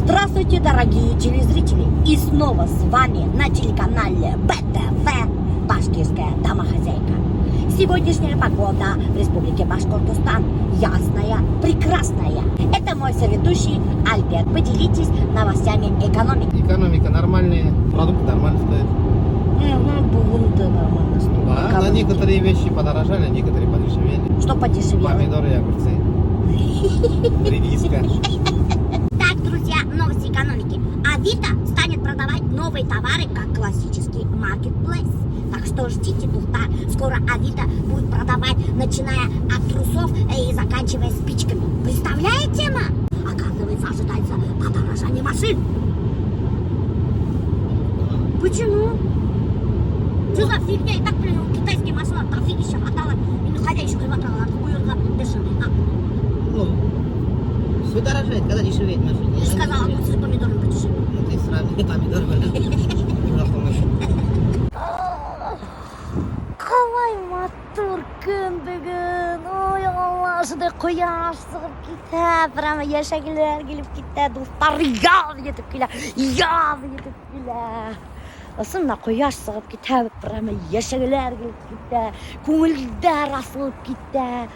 Здравствуйте, дорогие телезрители! И снова с вами на телеканале БТВ «Башкирская домохозяйка». Сегодняшняя погода в Республике Башкортостан ясная, прекрасная. Это мой соведущий Альберт. Поделитесь новостями экономики. Экономика нормальная, продукты нормально стоят. Бугунда нормально стоит. Да, на некоторые вещи подорожали, некоторые подешевели. Что подешевело? Помидоры и огурцы. Редиска. Так, друзья, новости экономики. Авито станет продавать новые товары как классический маркетплейс. Так что ждите туфта. Скоро Авито будет продавать, начиная от трусов и заканчивая спичками. Представляете, ма? Оказывается, ожидается подорожание машин. Почему? Что за фигня? И так, блин, китайские машины дофигища хватало. И не ходя еще хватало. Ну, все дорожает, когда дешевеет машина. Ты же сказала, огурцы с помидорами подешевле. Ну, ты сравни помидоры. Қалай мотор көндігін, ой Аллашыдай қояш сығып кетті, прямо яшәгілер келіп кетті, достар яз етіп келі. Осы мына қояш сығып кетті, прямо яшәгілер келіп кетті, көңілдер асылып кетті.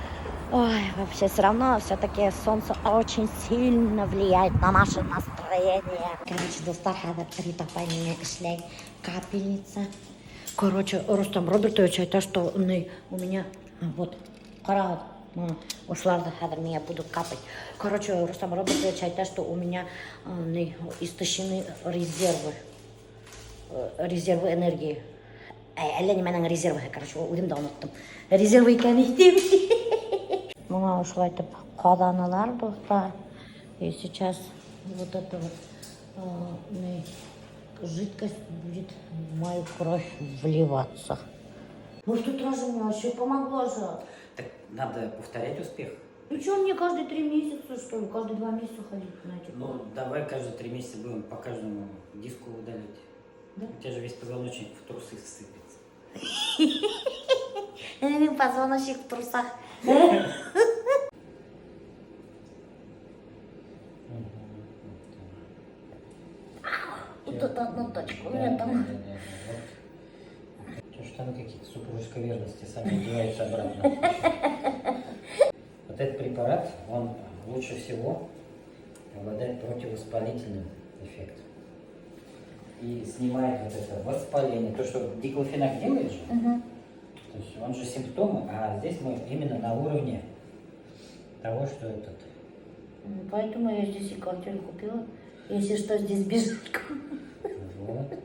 Ой, вообще все равно все-таки солнце очень сильно влияет на наше настроение. Короче, достар хәзер три тапайны эшләй, капельница. Короче, Рустам Робертович айтты, что у меня вот қара ушларды хәзер меня будут капать. Короче, Рустам Робертович айтты, что у меня истощены резервы энергии. Әллә неменің резервы, короче, өзім де ұмыттым. Резервы екен етем. Мына ушылай айтып қаданалар достар. И сейчас вот это вот жидкость будет в мою кровь вливаться. Может, тут раз мне вообще помогло же. Так надо повторять успех. Ну что, мне каждые 3 месяца, что ли? Каждые 2 месяца ходить, знаете? Ну, давай каждые 3 месяца будем по каждому диску удалять. Да? У тебя же весь позвоночник в трусы сыпется. Позвоночник в трусах. Вот это одну точку. У меня там... Что там какие-то супружеской верности сами одеваются обратно. Вот этот препарат, он лучше всего обладает противовоспалительным эффектом. И снимает вот это воспаление. То, что диклофенак делает же, то есть он же симптомы, а здесь мы именно на уровне того, что этот. Поэтому я здесь и квартиру купила. Если что, здесь бежит. Вот.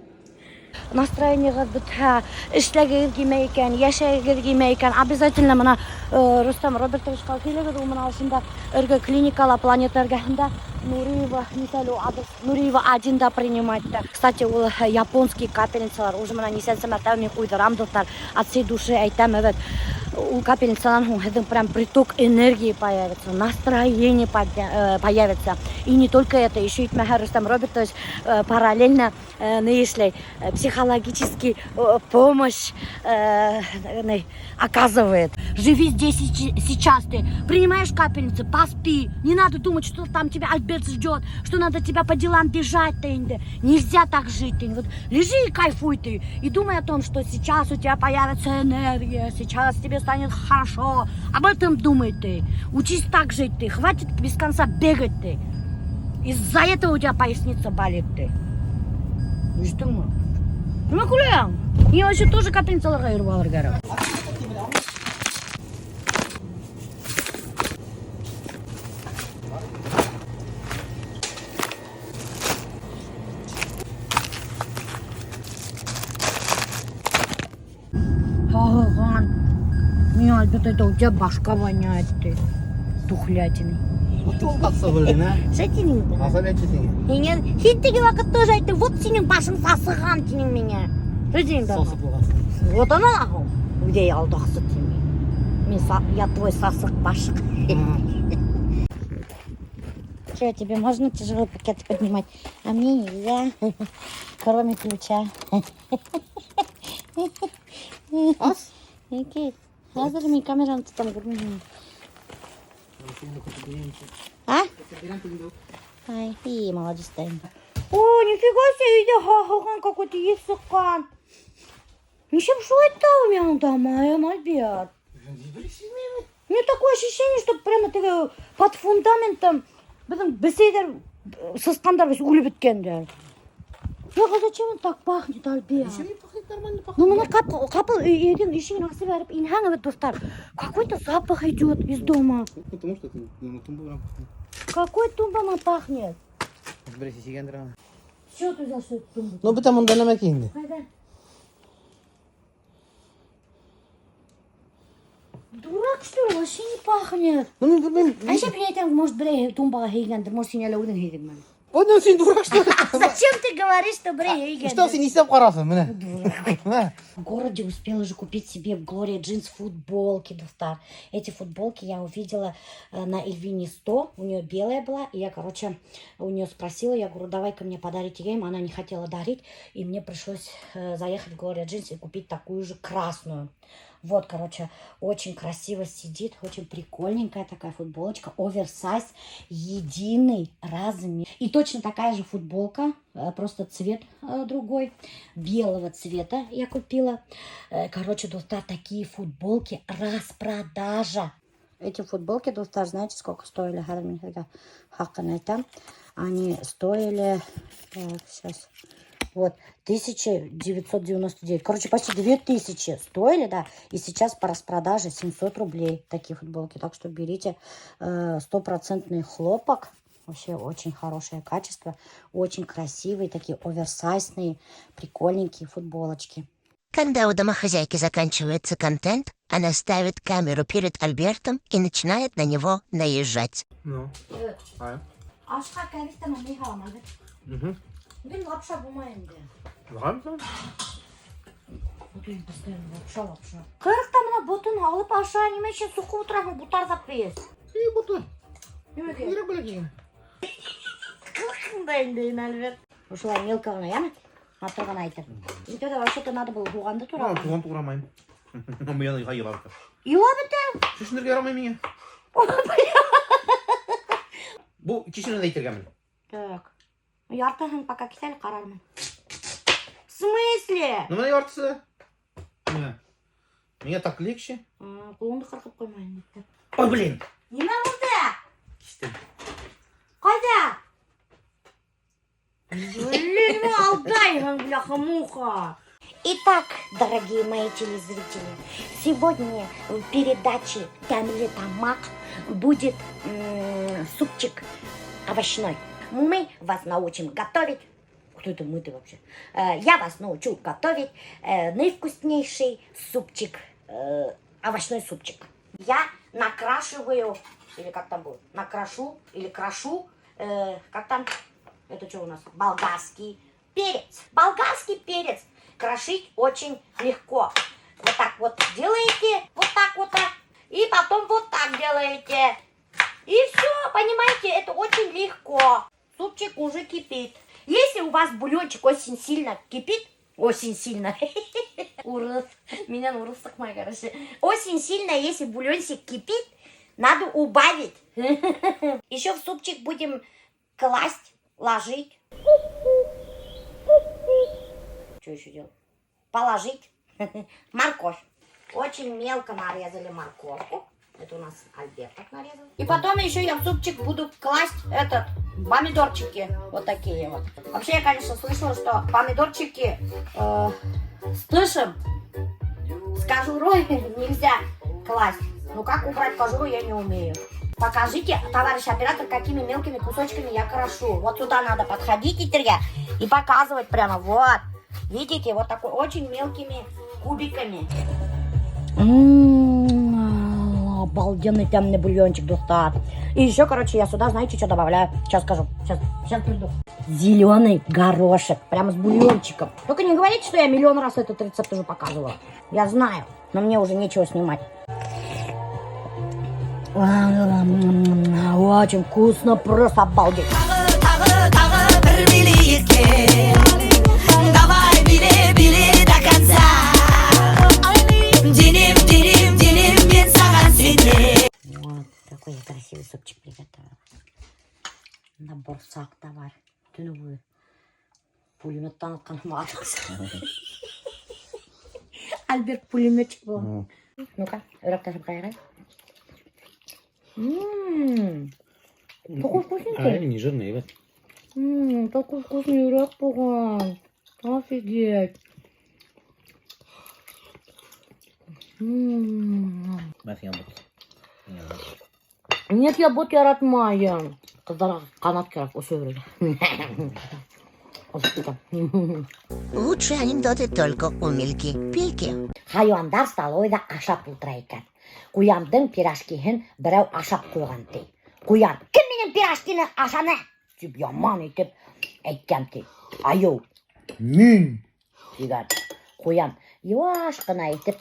Настроение как будто эшләгәр килмәй икән, яшәгәр килмәй икән. Обязательно мына Рустам Робертович килгән, ул мына шунда эргә клиникала Планета эргәһендә Нуриева, Нисалу адрес Нуриева 1 да принимать. Кстати, ул японский капельницалар, уже мына нисәнче мәртәбә куйдырам достар. От всей души әйтәм, evet. У капельницалардан һуң һездин прям приток энергии появится, настроение появится. И не только это, еще и Рустам Робертович параллельно психологический помощь оказывает. Живи здесь и сейчас ты. Принимаешь капельницу, поспи. Не надо думать, что там тебя Альберт ждет, что надо тебя по делам бежать. Нельзя так жить. Вот лежи и кайфуй ты. И думай о том, что сейчас у тебя появится энергия, сейчас тебе станет хорошо. Об этом думай ты. Учись так жить ты. Хватит без конца бегать ты. Из-за этого у тебя поясница болит ты. Ну что мы? Ну куда? Я вообще тоже капельницаларға йөріп алыр керек. Мне Альберт, это у тебя башка воняет ты. Тухлятиной. Қатсы білдің, а? Сәтінің бұл. Асал әтшетің. Сен теге вақыт тоже айтты, вот сенің башың сасыған тенің меня. Что дейін да? Сосып болғансың. Вот она нахуй. Где я алдақсы теми. Я твой сасық башық. Что, тебе можно тяжелый пакет поднимать? А мне нельзя. Кроме ключа. Ас? Окей. Hazır mı? Kameranı tutam. А? Ай, и молодец, Тайм. О, нифига себе, видя, хахалган какой-то есыққан. Ничем, что это у меня там, Альберт? У меня такое ощущение, что прямо ты под фундаментом беседер сосқандар біз өліп біткендер. А зачем он так пахнет, Альберт? Ничего не пахнет, нормально пахнет. Ну, мына қапыл үйдің ішігін асып әріп, инхаңы бет, достар. Какой-то запах идет из дома. Потому что ты тумбу пахнет. Какой тумбама пахнет? Біресе сигендер ана. Что ты взял, что это тумба? Ну, потому да нема кейінді. Қайда? Дурак, что ли? Вообще не пахнет. Ну, мен білмеймін. А еще при этом, может, бірей тумбаға хейгендір, может, сен әлі одан хейдің мен. Одан сен дурак, что ли? Зачем ты говоришь, что бірей хейгендір? Что сен естеп қарасың, міне. В городе успела уже купить себе Gloria Jeans футболки, достар. Эти футболки я увидела на Эльвине 100. У нее белая была. И я, короче, у нее спросила. Я говорю, давай-ка мне подарите гейм. Она не хотела дарить. И мне пришлось заехать в Gloria Jeans и купить такую же красную. Вот, короче, очень красиво сидит, очень прикольненькая такая футболочка, оверсайз, единый размер. И точно такая же футболка, просто цвет другой, белого цвета я купила. Короче, достар, такие футболки, распродажа. Эти футболки, достар, знаете, сколько стоили? Они стоили, сейчас... Вот, 1999. Короче, почти 2000 стоили, да. И сейчас по распродаже 700 рублей такие футболки. Так что берите 100% хлопок. Вообще очень хорошее качество. Очень красивые, такие оверсайзные, прикольненькие футболочки. Когда у домохозяйки заканчивается контент, она ставит камеру перед Альбертом и начинает на него наезжать. Ну, Ашқа кәлістім, не қалам, Альберт? Мен лапша болмайын де. Ғамсан? Бұтын постоянно лапша. Қырықта мына бұтын алып аша, немеше сұқы отырамын, бұтарзап бейіз. И бұты. Немеке? Нері білегейін? Қылқындайын дейін, Альберт. Ушылай мелкі ғана, яны? Матырған айтыр. Итода вообще-то надо было туғанды тұрам. Туған туғырамайым. Мен яны ғайылар. Ила бітім. Шешіндерге ярамай менге. Бұл кешінен әйтергемін. Так. Яртыгын пока кисәлі қарармын. В смысле? Ну, мене яртысы. Мне так легче. Қолыңды қырқып қоймайын депті. Ой, блин. Неме болды? Кистем. Қайда? Блин, алдайын, бляха-муха. Итак, дорогие мои телезрители, сегодня в передаче «Тәмлі тамақ» будет супчик овощной. Мы вас научим готовить. Кто это мы-то вообще? Я вас научу готовить наивкуснейший супчик, овощной супчик. Я накрашиваю, или как там будет, накрашу, или крашу, как там, это что у нас, болгарский перец. Болгарский перец крошить очень легко. Вот так вот делаете, вот так, и потом вот так делаете. И все, понимаете, это очень легко. Супчик уже кипит. Если у вас бульончик очень сильно кипит, очень сильно, урод, меня на урод сакмай, короче. Очень сильно, если бульончик кипит, надо убавить. Еще в супчик будем класть, ложить. Что еще делать? Положить морковь. Очень мелко нарезали морковку. Это у нас Альберт так нарезал. И потом еще я в супчик буду класть помидорчики. Вот такие вот. Вообще я, конечно, слышала, что помидорчики с тышем, с кожурой нельзя класть. Ну как убрать кожуру, я не умею. Покажите, товарищ оператор, какими мелкими кусочками я крошу. Вот сюда надо подходить, и показывать прямо. Вот. Видите, вот такой очень мелкими кубиками. Обалденный темный бульончик, достат. И еще, короче, я сюда, знаете, что добавляю? Сейчас скажу. Сейчас приду. Зеленый горошек. Прямо с бульончиком. Только не говорите, что я миллион раз этот рецепт уже показывала. Я знаю, но мне уже нечего снимать. Очень вкусно, просто обалдеть. Вот такой я красивый супчик приготовила. Набор Сені бұл пулеметтан атқан мағатасы. Альберт пулеметчик бұл. Ну-ка, өректесіп қайрай. Такой вкусненький. Не жирный, evet. Такой вкусный өрек болған. Офигеть. Нет, я бот яратмайым. Қыздарға қанат керек, осы өрек. Лучшие анекдоты только у Мильки-Пильки. Хайуандар столовыйда ашап ултыра екен. Қоямдың пирожкиін біреу ашап қойған дей. Қоям, кім менің пирожкini ашаны? Деп яман етіп әйткәм дей. Аю, мен деген. Қоям, юаш қына етіп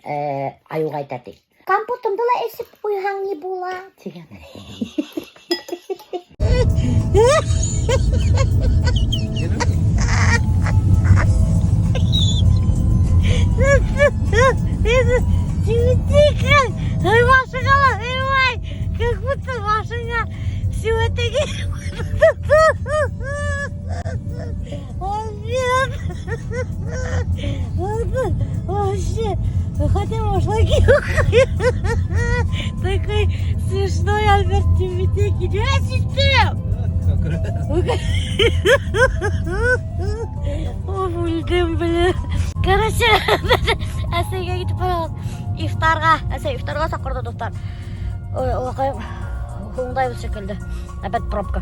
аюға айтар дей. Компотымды ла есіп қойған не бола? Деген. Ой, машина, ой, как будто машина все это вообще, хотя машлаки такой смешной Альберт Тимитеки. О, бүлдім, блин. Короче, әсейге кетіп барамыз. Ифтарға сақырды достар. Оқайым, оңдайбыз секілді. Әбәт пробка.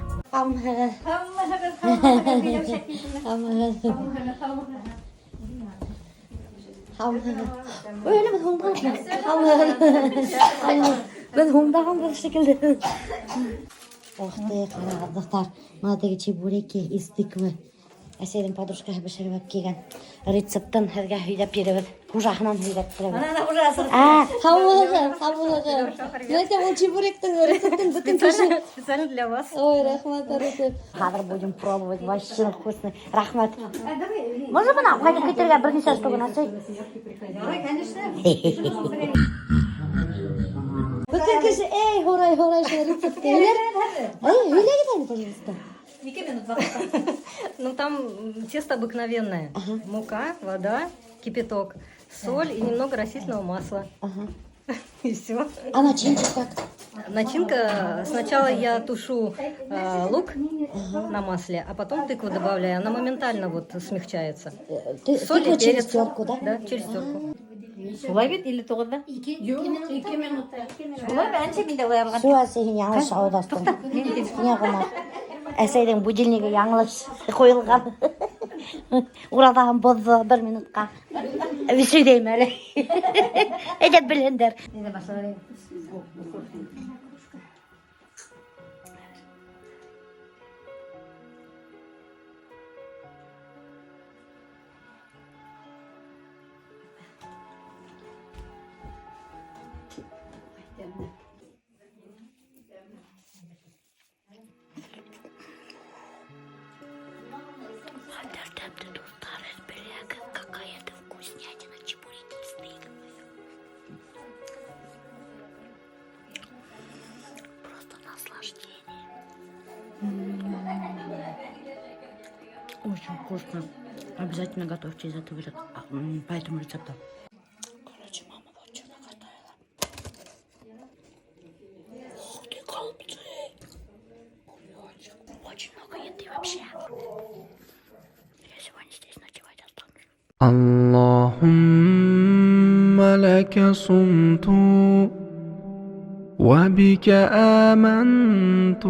Öyle mi Ben hoğumdağım şekilde. Охты, қарағандықтар, мынадегі чебуреки из тыквы. Әсейдің подружкасы пішіріп келген рецептін сізге үйдеп беріп, құжағынан үйдеп беріп. Қабылығым. Знаете, ол чебуректің рецептін бүтін пішір. Специально для вас. Ой, рахмат, рецепт. Қазір будем пробовать, вообще вкусный. Рахмат. Можно мына қайтып кетерге бірнеше штугын асай? Давай, конечно. Bütün kişi, ey horay şu рецепті. Үйле кетайын, пожалуйста. 2 минуты. Ну там тесто обыкновенное. Мука, вода, кипяток, соль и немного растительного масла. И все. А начинка как? Начинка, сначала я тушу лук на масле, а потом тыкву добавляю. Она моментально вот смягчается. Соль и через перец. терку, да? Да, через терку. Солай бит или тоғызда? 2 минута. Солай бі әншек де оярған. Су әсейін яңылыш аудастым. Не қылмақ. Әсейдің будильнигі яңылыш қойылған. Урадағын бозды 1 минутқа. Весейдейм әлі. Әдеп білендер. Какая-то вкуснятина, чебуреки с тыквой. Просто наслаждение. Очень вкусно. Обязательно готовьте из этого по этому рецепту. Короче, мама вот что наготовила. Ух ты, голубцы. Очень много еды вообще. Я сегодня здесь ночевать останусь. اللهم لك صمت وبك آمنت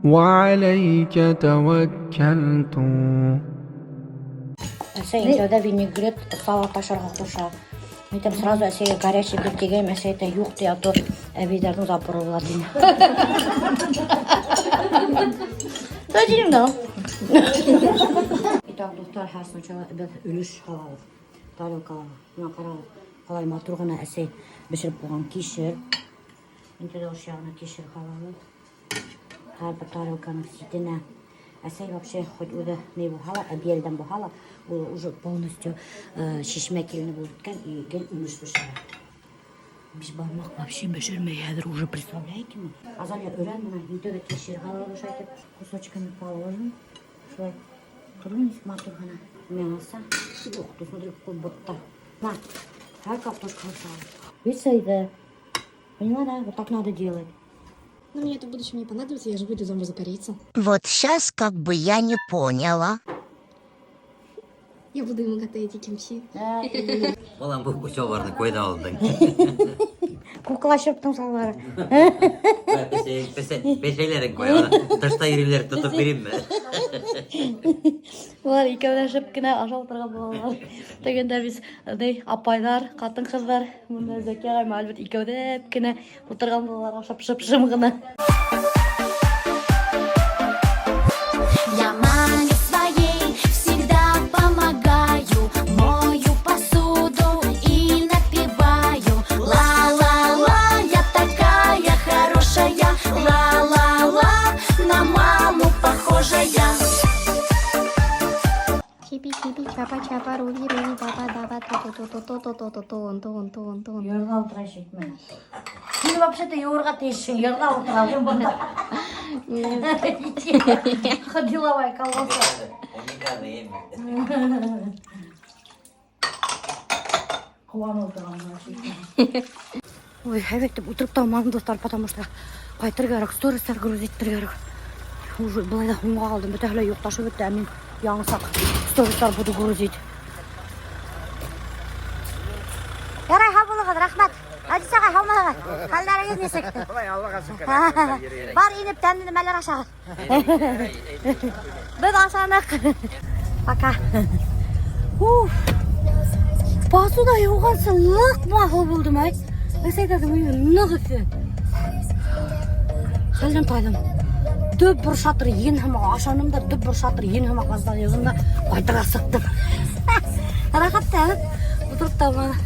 وعليك توكلت. Әсей, когда винегрет салат ашарға қоша. Мен там сразу әсейге горячий бет дегенім, әсей это юқ дей, а то әбейдердің запоры болады деймін. Да, деймін да. Итак, достар, сначала біз үліш қалалық. Тарелкалағы. Мына қаралық. Қалай матұрғына әсей бішіріп болған кешір. Енді осы жағына кешір қалалық. Әрбір тарелканың сетіне. Әсей вообще хоть өзі не болғала, әбелден болғала, ол уже полностью шешме келіні болып өткен и гел үліш бішірі. Biz barmak вообще бешермейдер уже, представляете ми? Азалия өрен мына үйдегі текшер қалады шайтып, кусочками положим. Шылай қырылмыз матурғана. Мен алса, ух ты, смотри, какой ботта. На, ай картошка осталась. Видишь, это? Поняла, да? Вот так надо делать. Но мне это в будущем не понадобится, я же выйду замуж за корейца. Вот сейчас как бы я не поняла. Я буду ему готовить и кимчи. Балам бұл көше барды қойда алдың. Кукла шептің салары. Пешелерін қойда. Ташта ерелерді тұтып берем бе? Олар екеуіне шепкіне аша отырған болалар. Дегенде біз апайлар, қатын қыздар, мұнда Зәке ағай мәлбет екеуіне епкіне отырған болалар, шып-шып-шым ғына. Я маме своей всегда помогаю, мою посуду и напеваю. Ла-ла-ла, я такая хорошая, ла-ла-ла, на маму похожая. Чипи-чипи, чапа-чапа, руби-руби, даба-даба, тон-тон-тон-тон-тон-тон-тон. Ерға отыра шекмен. Сен вообще-то ерға тейшін, ерға отыра бұнда. Деловая колбаса. Қуан отырған. Ой, әбеттіп отырып талмадым достар, потому что қайтыр керек, стористер грузиттер керек. Уже былайда ұңға қалдым, бітәлі yoқташы бітті, әмін яңысақ стористер буду грузить. Ярай, хабылығыз, рахмат. Әдіс ағай, хаумағай. Қалдарыңыз несек? Бар иніп тәмдіні мәлер ашағыз. Біз ашанық. Пока. Басуда еуғансы лық мақыл болдым, әй. Өз айтадым, нұқ үфі. Қалдан тайдым. Дөп бір шатыр ен хымаға ашанымда, дөп бір шатыр ен хымаға қаздан езімда қайтыға сықтым. Рахат тәліп, ұтырып таманы.